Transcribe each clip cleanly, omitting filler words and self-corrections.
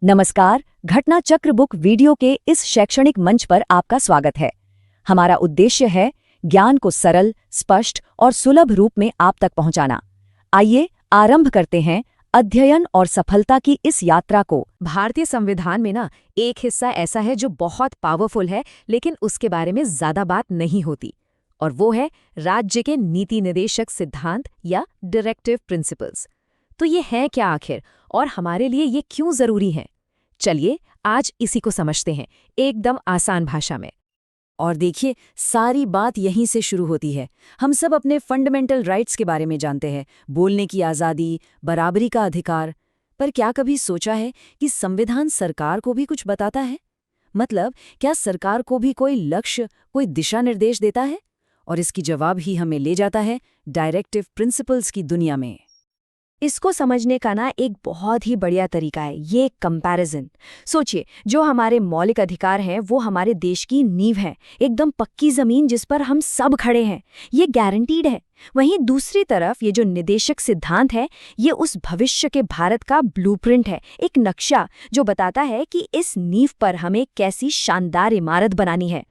नमस्कार, घटना चक्र बुक वीडियो के इस शैक्षणिक मंच पर आपका स्वागत है। हमारा उद्देश्य है ज्ञान को सरल, स्पष्ट और सुलभ रूप में आप तक पहुंचाना। आइए आरंभ करते हैं अध्ययन और सफलता की इस यात्रा को। भारतीय संविधान में एक हिस्सा ऐसा है जो बहुत पावरफुल है, लेकिन उसके बारे में ज्यादा बात नहीं होती, और वो है राज्य के नीति निर्देशक सिद्धांत या डायरेक्टिव प्रिंसिपल्स। तो ये है क्या आखिर, और हमारे लिए ये क्यों जरूरी है? चलिए आज इसी को समझते हैं एकदम आसान भाषा में। और देखिए, सारी बात यहीं से शुरू होती है। हम सब अपने फंडामेंटल राइट्स के बारे में जानते हैं, बोलने की आज़ादी, बराबरी का अधिकार। पर क्या कभी सोचा है कि संविधान सरकार को भी कुछ बताता है? मतलब, क्या सरकार को भी कोई लक्ष्य, कोई दिशा निर्देश देता है? और इसकी जवाब ही हमें ले जाता है डायरेक्टिव प्रिंसिपल्स की दुनिया में। इसको समझने का एक बहुत ही बढ़िया तरीका है ये कंपैरिजन। सोचिए, जो हमारे मौलिक अधिकार हैं वो हमारे देश की नींव है, एकदम पक्की जमीन जिस पर हम सब खड़े हैं, ये गारंटीड है। वहीं दूसरी तरफ ये जो निदेशक सिद्धांत है, ये उस भविष्य के भारत का ब्लूप्रिंट है, एक नक्शा जो बताता है कि इस नींव पर हमें कैसी शानदार इमारत बनानी है।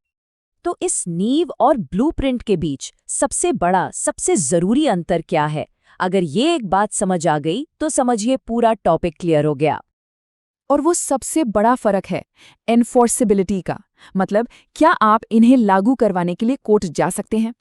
तो इस नींव और ब्लूप्रिंट के बीच सबसे बड़ा, सबसे जरूरी अंतर क्या है? अगर ये एक बात समझ आ गई तो समझिए पूरा टॉपिक क्लियर हो गया। और वो सबसे बड़ा फर्क है एनफोर्सेबिलिटी का। मतलब, क्या आप इन्हें लागू करवाने के लिए कोर्ट जा सकते हैं?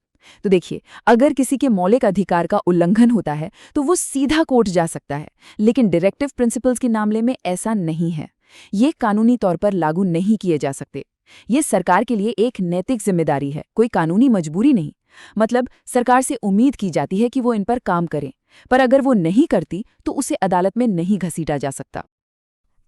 तो देखिए, अगर किसी के मौलिक अधिकार का उल्लंघन होता है तो वो सीधा कोर्ट जा सकता है, लेकिन डायरेक्टिव प्रिंसिपल्स के मामले में ऐसा नहीं है। ये कानूनी तौर पर लागू नहीं किए जा सकते। ये सरकार के लिए एक नैतिक जिम्मेदारी है, कोई कानूनी मजबूरी नहीं। मतलब, सरकार से उम्मीद की जाती है कि वो इन पर काम करें, पर अगर वो नहीं करती तो उसे अदालत में नहीं घसीटा जा सकता।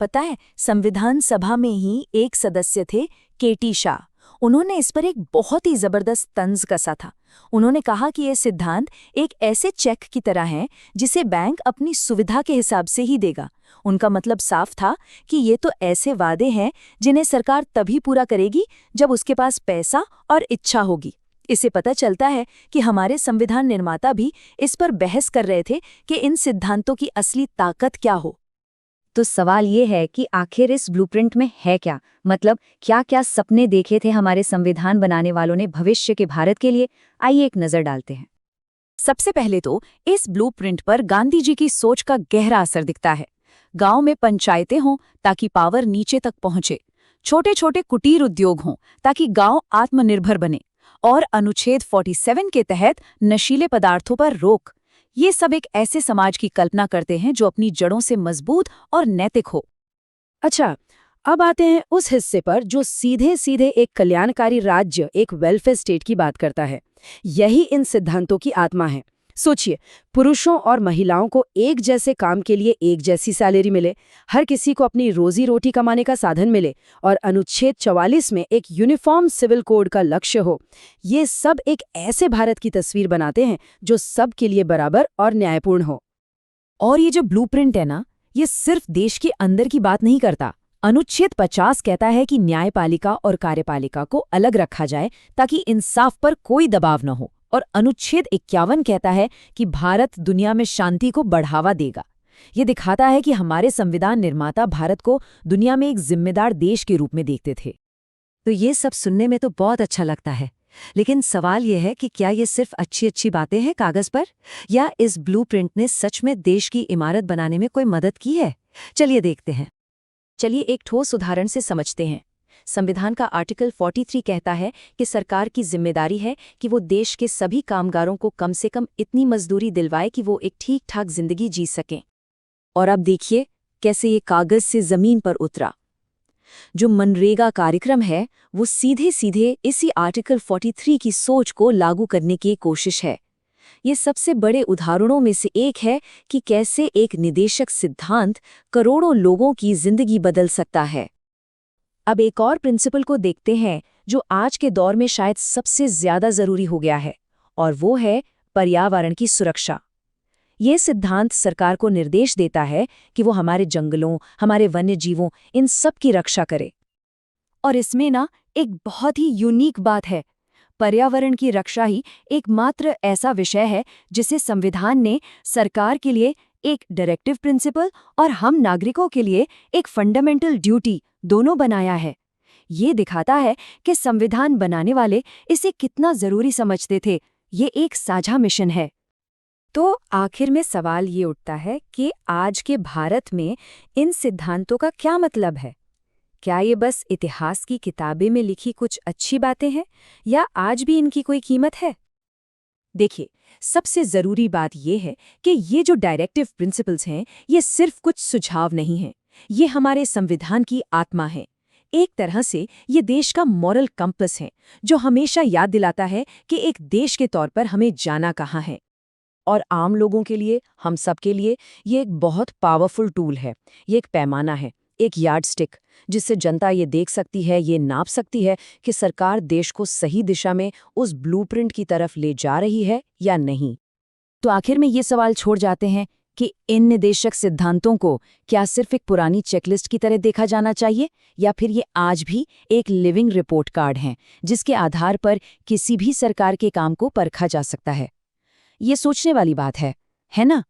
पता है, संविधान सभा में ही एक सदस्य थे, केटी शाह। उन्होंने इस पर एक बहुत ही जबरदस्त तंज कसा था। उन्होंने कहा कि ये सिद्धांत एक ऐसे चेक की तरह है जिसे बैंक अपनी सुविधा के हिसाब से ही देगा। उनका मतलब साफ था कि ये तो ऐसे वादे हैं जिन्हें सरकार तभी पूरा करेगी जब उसके पास पैसा और इच्छा होगी। इससे पता चलता है कि हमारे संविधान निर्माता भी इस पर बहस कर रहे थे कि इन सिद्धांतों की असली ताकत क्या हो। तो सवाल ये है कि आखिर इस ब्लूप्रिंट में है क्या? मतलब, क्या क्या सपने देखे थे हमारे संविधान बनाने वालों ने भविष्य के भारत के लिए? आइए एक नजर डालते हैं। सबसे पहले तो इस ब्लूप्रिंट पर गांधी जी की सोच का गहरा असर दिखता है। गांव में पंचायतें हों ताकि पावर नीचे तक पहुंचे, छोटे छोटे कुटीर उद्योग हों ताकि गांव आत्मनिर्भर बने, और अनुच्छेद 47 के तहत नशीले पदार्थों पर रोक। ये सब एक ऐसे समाज की कल्पना करते हैं जो अपनी जड़ों से मजबूत और नैतिक हो। अच्छा, अब आते हैं उस हिस्से पर जो सीधे सीधे एक कल्याणकारी राज्य, एक वेलफेयर स्टेट की बात करता है। यही इन सिद्धांतों की आत्मा है। सोचिए, पुरुषों और महिलाओं को एक जैसे काम के लिए एक जैसी सैलरी मिले, हर किसी को अपनी रोजी रोटी कमाने का साधन मिले, और अनुच्छेद 44 में एक यूनिफॉर्म सिविल कोड का लक्ष्य हो। ये सब एक ऐसे भारत की तस्वीर बनाते हैं जो सब के लिए बराबर और न्यायपूर्ण हो। और ये जो ब्लूप्रिंट है ना, ये सिर्फ देश के अंदर की बात नहीं करता। अनुच्छेद 50 कहता है कि न्यायपालिका और कार्यपालिका को अलग रखा जाए ताकि इंसाफ पर कोई दबाव न हो। और अनुच्छेद 51 कहता है कि भारत दुनिया में शांति को बढ़ावा देगा। ये दिखाता है कि हमारे संविधान निर्माता भारत को दुनिया में एक जिम्मेदार देश के रूप में देखते थे। तो ये सब सुनने में तो बहुत अच्छा लगता है, लेकिन सवाल ये है कि क्या ये सिर्फ अच्छी अच्छी बातें हैं कागज पर, या इस ब्लूप्रिंट ने सच में देश की इमारत बनाने में कोई मदद की है? चलिए देखते हैं। चलिए एक ठोस उदाहरण से समझते हैं। संविधान का आर्टिकल 43 कहता है कि सरकार की जिम्मेदारी है कि वो देश के सभी कामगारों को कम से कम इतनी मजदूरी दिलवाए कि वो एक ठीक ठाक जिंदगी जी सकें। और अब देखिए कैसे ये कागज से जमीन पर उतरा। जो मनरेगा कार्यक्रम है वो सीधे सीधे इसी आर्टिकल 43 की सोच को लागू करने की कोशिश है। ये सबसे बड़े उदाहरणों में से एक है कि कैसे एक निदेशक सिद्धांत करोड़ों लोगों की जिंदगी बदल सकता है। अब एक और प्रिंसिपल को देखते हैं जो आज के दौर में शायद सबसे ज्यादा जरूरी हो गया है, और वो है पर्यावरण की सुरक्षा। ये सिद्धांत सरकार को निर्देश देता है कि वो हमारे जंगलों, हमारे वन्य जीवों, इन सब की रक्षा करे। और इसमें एक बहुत ही यूनिक बात है। पर्यावरण की रक्षा ही एकमात्र ऐसा विषय है जिसे संविधान ने सरकार के लिए एक डायरेक्टिव प्रिंसिपल और हम नागरिकों के लिए एक फंडामेंटल ड्यूटी दोनों बनाया है। ये दिखाता है कि संविधान बनाने वाले इसे कितना जरूरी समझते थे। ये एक साझा मिशन है। तो आखिर में सवाल ये उठता है कि आज के भारत में इन सिद्धांतों का क्या मतलब है? क्या ये बस इतिहास की किताबें में लिखी कुछ अच्छी बातें हैं या आज भी इनकी कोई कीमत है? देखिए, सबसे जरूरी बात यह है कि ये जो डायरेक्टिव प्रिंसिपल्स हैं, ये सिर्फ कुछ सुझाव नहीं हैं। ये हमारे संविधान की आत्मा है। एक तरह से ये देश का मॉरल कंपस है, जो हमेशा याद दिलाता है कि एक देश के तौर पर हमें जाना कहाँ है। और आम लोगों के लिए, हम सब के लिए, ये एक बहुत पावरफुल टूल है। ये एक पैमाना है, एक यार्डस्टिक, जिससे जनता ये देख सकती है, ये नाप सकती है कि सरकार देश को सही दिशा में उस ब्लूप्रिंट की तरफ ले जा रही है या नहीं। तो आखिर में ये सवाल छोड़ जाते हैं कि इन निर्देशक सिद्धांतों को क्या सिर्फ एक पुरानी चेकलिस्ट की तरह देखा जाना चाहिए, या फिर ये आज भी एक लिविंग रिपोर्ट कार्ड हैं जिसके आधार पर किसी भी सरकार के काम को परखा जा सकता है। ये सोचने वाली बात है ना?